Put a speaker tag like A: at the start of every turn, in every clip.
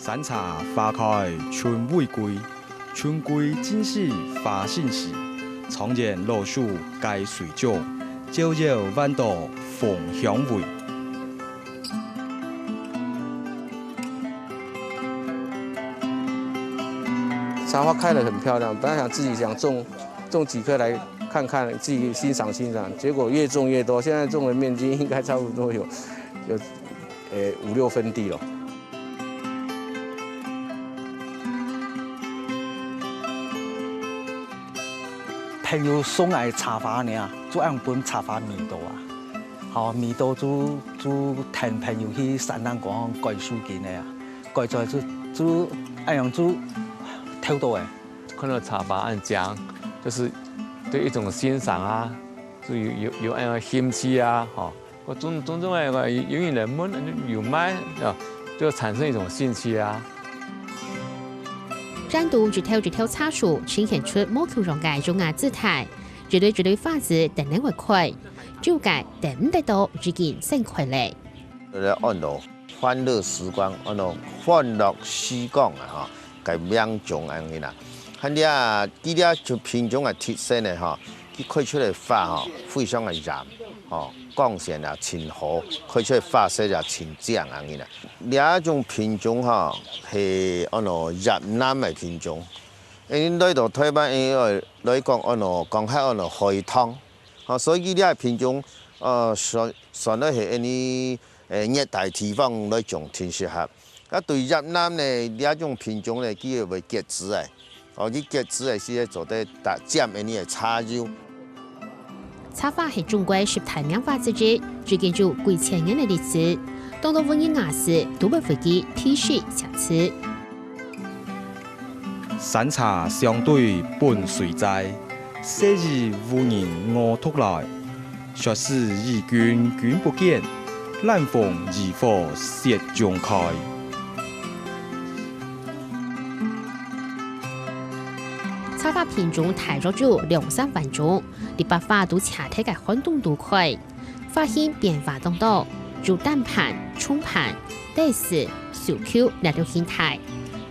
A: 山茶花开春未归，春归今夕花信时。常见老树该水种，朝朝晚岛凤香味。
B: 茶花开得很漂亮，本来想自己想种几棵来看看，自己欣赏欣赏，结果越种越多，现在种的面积应该差不多有5、6分地了。
C: 朋友送来茶花呢，就按本茶花味道啊，好味道就听朋友去山南讲改树根的啊，改出来就按样就偷到的。
D: 看到茶花按讲，就是对一种欣赏啊，就有按个兴趣啊，哈，我种那个有人们有买啊，就产生一种兴趣啊。
E: 展度一条插树，呈现出某口上嘅优雅姿态，一类花子等人回馈，就介等得到已經成快樂。
F: 按照欢乐时光，按照欢乐时光啊，哈，该命中安尼啦。看啲几啲就品种嘅特色呢，哈，佢开出嚟花哈，非常嘅染，哦，光线啊，清好，开出嚟花色就清亮安尼啦。呢一种品种哈，係按照越南嘅品种，因來到台灣來講按照講係按照海棠，啊，所以呢啲品種選咧係呢熱帶地方來種挺適合。啊，對越南呢呢一種品種呢，叫為結子誒。哦，佢結子係是做得搭沾呢啲茶油。
E: 茶花係中國十大名花之一，最近有幾千年嘅歷史。當到文人雅士都會飛機體恤相似。
A: 山茶相對本水在，昔日無人我突來。學士以君不見，蘭鳳宜火舌中開。
E: 茶花品種大約有2-3萬種，你把花都恰體嘅運動都快，花型變化多多，如單盤、衝盤、帶絲、小 Q 兩種形態，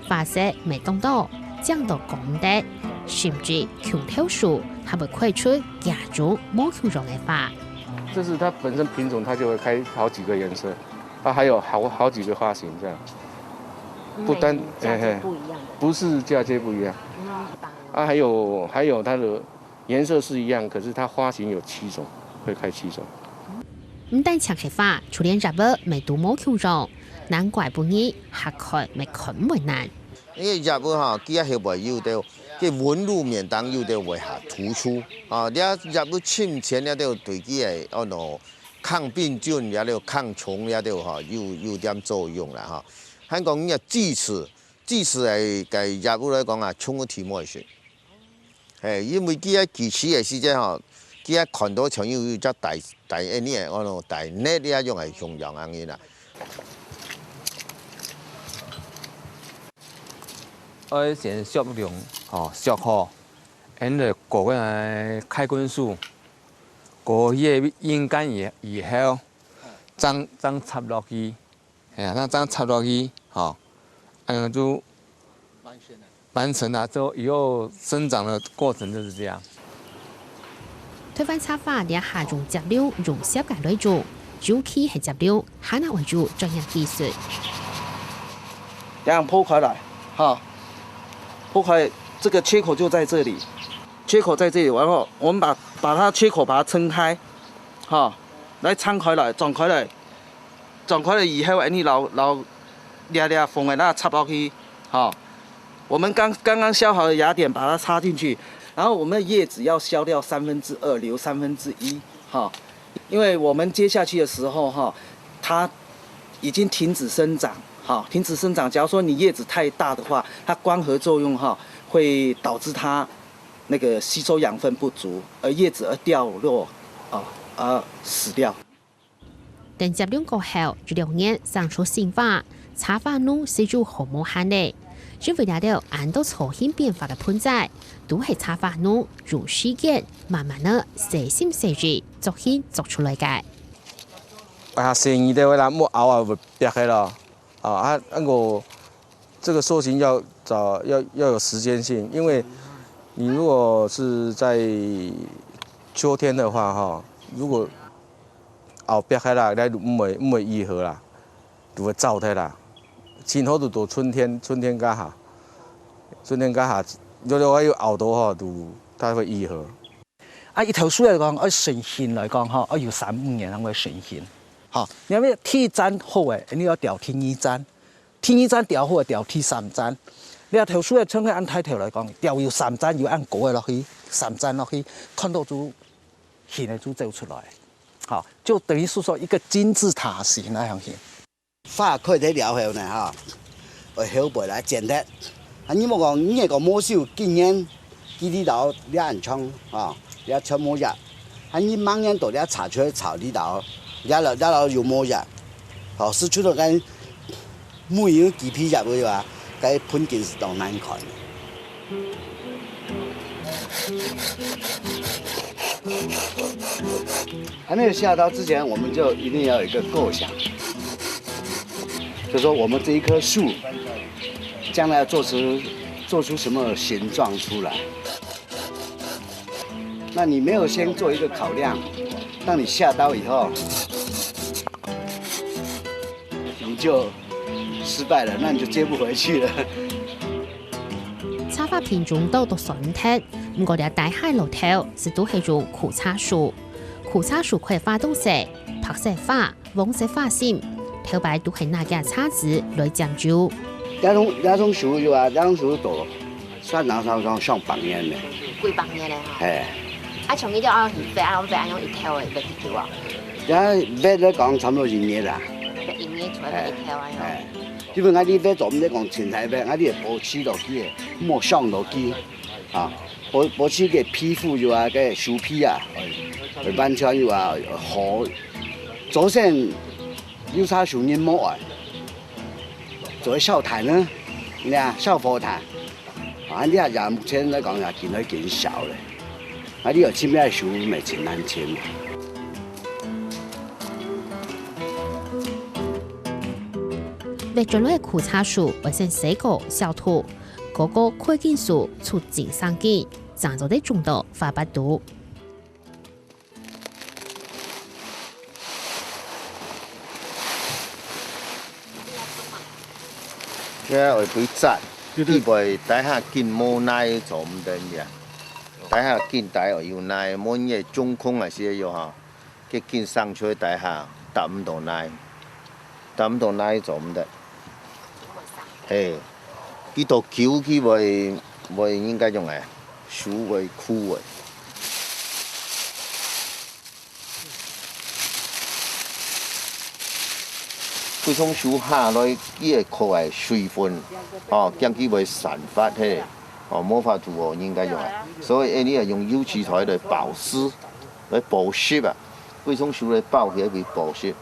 E: 花色未多多，醬到光的，甚至強條樹還會開出各種冇形狀嘅花。
B: 这是它本身品種，它就會開好幾個顏色，它還有好幾個花型這樣，不單不是嫁接不一樣。啊，還有它的顏色是一樣，可是它花型有7種，會開7種。
E: 唔單搶係花，就連入物未都冇形狀，難怪不易，下看咪看唔難。
F: 因為入物哈，佢係會有到，佢紋路面當有到會下突出，啊，你入物深淺了都對佢係按照抗病菌也了抗蟲也了哈，有點作用啦哈。香港嘅智齒係嘅入物來講啊，衝個題目嚟說。因為佢其實嘅時間吼，佢看到像有只大呢個按照大 net 呢一種係形狀安尼啦。
D: 我先削量，哦，削好，然後過個開根樹，過葉陰乾以後，將插落去，將插落去，好，就完成了之後，以後生長的過程就是這樣。
E: 台灣茶花兩下用雜料用小解來做，主要係雜料，還能為主專業技術。
C: 這樣剖開來，哈，剖開這個切口就在這裡，切口在這裡，然後我們把它切口把它撐開，哈，來撐開來，撞開來，撞開來以後，你撈風嘅那插落去，哈。我們剛剛削好的芽點，把它插進去，然後我們的葉子要削掉2/3，留1/3，哈，因為我們接下去的時候，哈，它已經停止生長，哈，停止生長。假如說你葉子太大的話，它光合作用，哈，會導致它那個吸收養分不足，而葉子而掉落，而死掉。
E: 等雜料過後，2年生出新花，茶花農是做好無限的。因為了按到潮氣變化嘅盆栽，都係茶花農用時間慢慢的細心細緻作起做出來嘅。
B: 啊，生意的話啦，冇熬啊會變嘅咯，啊，個
A: 这个塑形要有时间性，因为你如果是在秋天的话，哈，如果后壁开啦，咱唔会愈合啦，就会走脱啦。青好就到春天加下，如果要后头吼，就它会愈合。
C: 啊，一头树嚟講，成型嚟講，嗬，要3-5年才會成型。好，因為鐵砧好誒，你要調天衣砧，天衣砧調好誒，調鐵3砧。你啊頭樹誒，像佢按睇頭嚟講，調要3砧，要按過誒落去，3砧落去，看到就形誒就走出來。好，就等於是說一個金字塔形那樣形。
G: 花開啲料後呢，哈，會好背來剪得。啊，你莫講，你個魔術經驗，幾啲到你按槍啊，你敲魔藥，啊，你盲人到你查出來炒啲到，一路有魔藥，哦，是出到間每樣幾批入去話，該判件是當難看。還沒有下刀之前，我們就一定要有一個構想，就說我們這一棵樹將來要做出什麼形狀出來。那你沒有先做一個考量，當你下刀以後，你就失敗了，那你就接不回去了。
E: 插花品種都選擇，不過啲大海路頭是都係種苦茶樹。苦茶樹可以花東石、白色花、黃色花線，頭擺都係那件叉子來講究。
G: 那種樹就話，那種樹多，算拿上上百年的。
H: 幾百年嘞哈。
G: 係。
H: 啊，從呢啲按魚飛，按用一條嘅飛條啊。
G: 而家飛咧講差唔多1年啦。
H: 1年出來一條啊用。
G: 因為我啲飛做唔得講前台飛，我啲係保持落去嘅，莫上落去啊。保持嘅皮膚就話嘅樹皮啊，完全就話好。早先有啥樹人冇啊？做燒炭啦，你啊燒火炭，啊啲啊目前嚟講也見得見少咧。啊！你有簽咩樹咪真難簽。
E: 為咗攞苦茶樹，為成4個小土，嗰個開建樹出景生機，長咗啲種到花不多。
F: 即係會俾紮，呢位底下見冇奶做唔得嘅。底下見底要奶，冇嘢中空啊先要嚇，佢見生出去底下搭唔到奶做唔得。誒，呢度橋佢會應該用嘅，樹會枯嘅。佢從樹下來，呢個靠係水分，哦，將佢會散發起。哦，冇法度哦，應該用啊，所以你係用油漆材來保濕，來保濕啊，貴松樹來包起來保濕，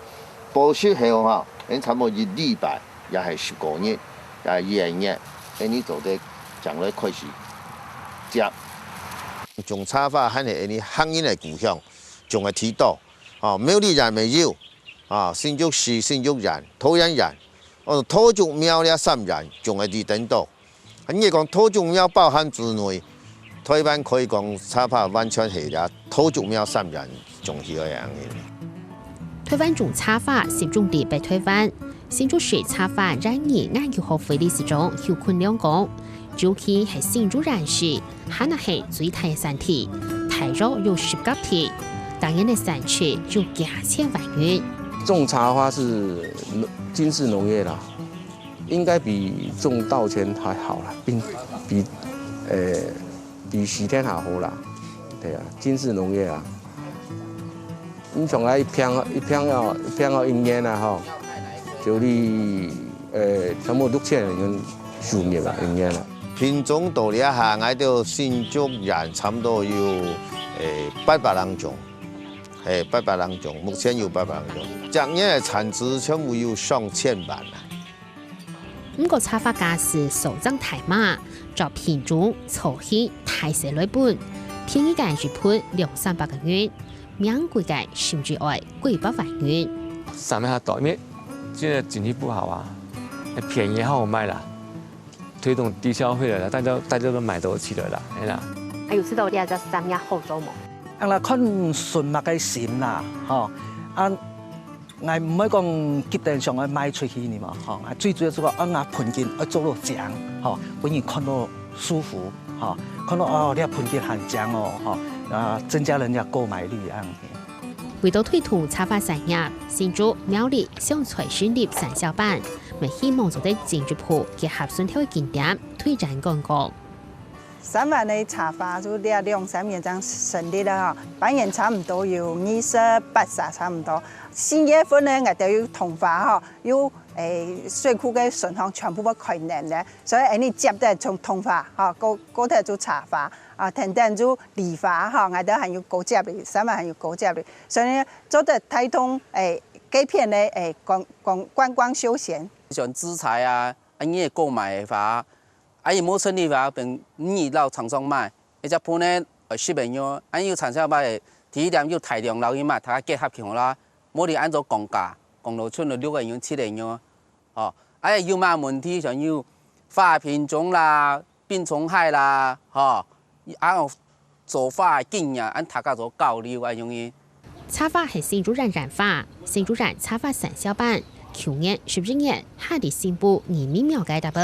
F: 保濕後哈，你差唔多1禮拜，也係10個月，也係1年，你做得將來開始接。種插花肯係你鄉音嘅故鄉，仲係提到，哦，廟裏人未要，啊，新竹市新竹人、土人人，哦，土族廟咧3人，仲係啲等到。你講土族廟包含之內，台灣可以講插花完全係啦，土族廟3人仲係嗰樣嘅。
E: 台灣種插花是種地被台灣，新竹市插花讓人研究學會理事長邱坤亮講，尤其係新竹人士，可能係最大嘅產地，台肉有10個體，當然嘅產區就價千萬元。
A: 種茶花是精緻農業啦。應該比種稻埕還好啦，比許天還好啦，對啊，精緻農業啊，你從來一片要1年啦吼，就你差不多6000人收入啦1年啦。
F: 品種到呢下，我哋新竹人差唔多要800人種，800人種，目前有800人種，今年嘅產值全部要上千萬啦。
E: 不過插花價是手漲大馬，照品種粗細大細來分，便宜嘅就判200-300個元，名貴嘅甚至要幾百萬元。
D: 上面還倒，因為現在經濟不好啊，便宜好賣啦，推动低消费了，大家都买得起了啦，哎啦。
H: 还有知道啲只三日好做冇？
C: 啦，看純物嘅錢啦，嗬，我唔可以講決定上去賣出去呢嘛，嗬，最主要就講我盤件要做到正，嗬，俾人看到舒服，嗬，看到哦，你盤件很正哦，嗬，增加人家購買率啊。
E: 為到推動茶花產業，新竹苗栗上財選立產銷班，咪希望做啲建築鋪結合順條景點推展觀光。
I: 3萬的茶花就2-3年這樣成立了哈，扮演差唔多有28差唔多。4月份呢，我哋要同化哈，要水庫嘅順項全部都開能咧，所以你接得從同化哈，嗰頭做茶花啊，等等做梨花哈，我哋係要高接嘅，3萬係要高接嘅，所以呢做得睇通幾片咧觀光休閒。
J: 像資材啊，你也購買法。伊冇成立法，並你到廠商買，一隻盤呢10萬樣，有產銷買第一點要大量留去買，大家結合起啦，冇哋按照降價，降到出到6萬樣、7萬樣，哦，要買問題像要花品種啦、病蟲害啦，哦，做花經驗，按大家做交流啊，容易。
E: 茶花係新竹人染發，新竹人茶花產銷班。去年11月，下啲新埔2米苗嘅大伯，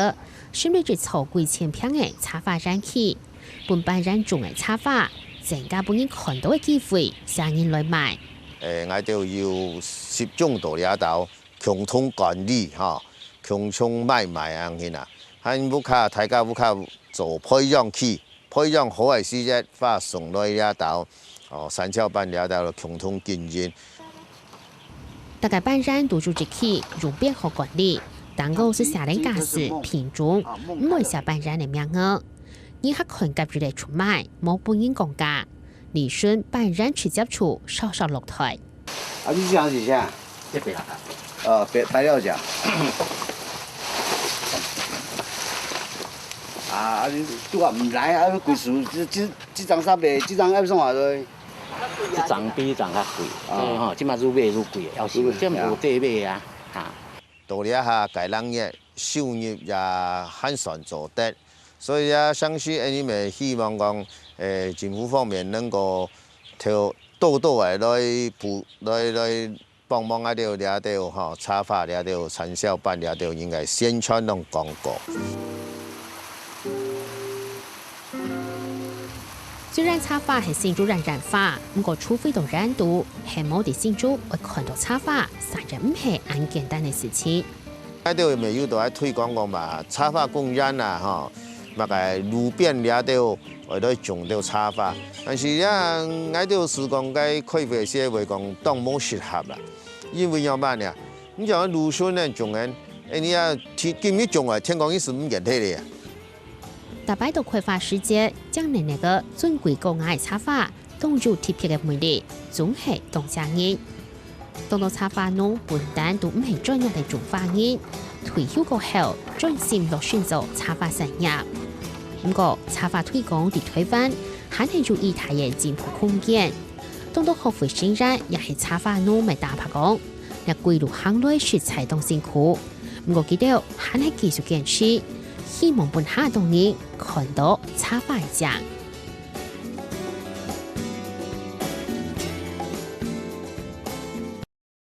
E: 選嚟只草貴千片嘅茶花染起，本班染種嘅茶花，增加本人看到嘅機會，上人來買。
F: 我哋要集中到呢度，共同管理嚇，共同買啊咁啊，喺屋卡大家屋卡做培養期，培養好嘅時節，發送來呢度，哦，產銷班呢度共同經營。
E: 大概班染都住一起，用便好管理。但我是下人家事品種，唔會下班染的名額。你客群夾住嚟出賣，冇本人講價。利順班染直接處稍稍落台。
G: 啊，你講是啥？
J: 一白啦。
G: 白料醬。啊，你都話唔來啊，貴數，這張三百，這張要送下去。
J: 一張比一張較貴，吼，即馬愈買愈貴，要是即無地買啊，嚇。
F: 到了下介人嘅收入也很算做得，所以啊，相信你們希望講，政府方面能夠多來幫忙啊，條了條吼茶花了條產銷班了條應該宣傳同廣告。
E: 雖然茶花係新竹人染發，不過除非到染度，係冇啲新竹會看到茶花，實在唔係咁簡單嘅事情。
F: 我哋咪要到喺推廣講嘛，茶花公園啊，吼，咪係路邊了條為咗種到茶花，但是咧，我哋是講嘅開發社會講當冇適合啦，因為要辦呀，你像路順咧種嘅，你啊今日種啊，聽講已是唔見睇咧。
E: 大擺到開發時節，將那個尊貴高雅嘅茶花，當入特別嘅魅力，總係動家人。當到茶花農本單都唔係專業嘅種花人，退休過後專心落選擇茶花產業。不過茶花推廣地推翻，還係注意大嘅進步空間。當到學會生產，也係茶花農咪大拍講，日歸路行內食材當辛苦。不過記得還係繼續堅持。希望本下當年看到茶花獎。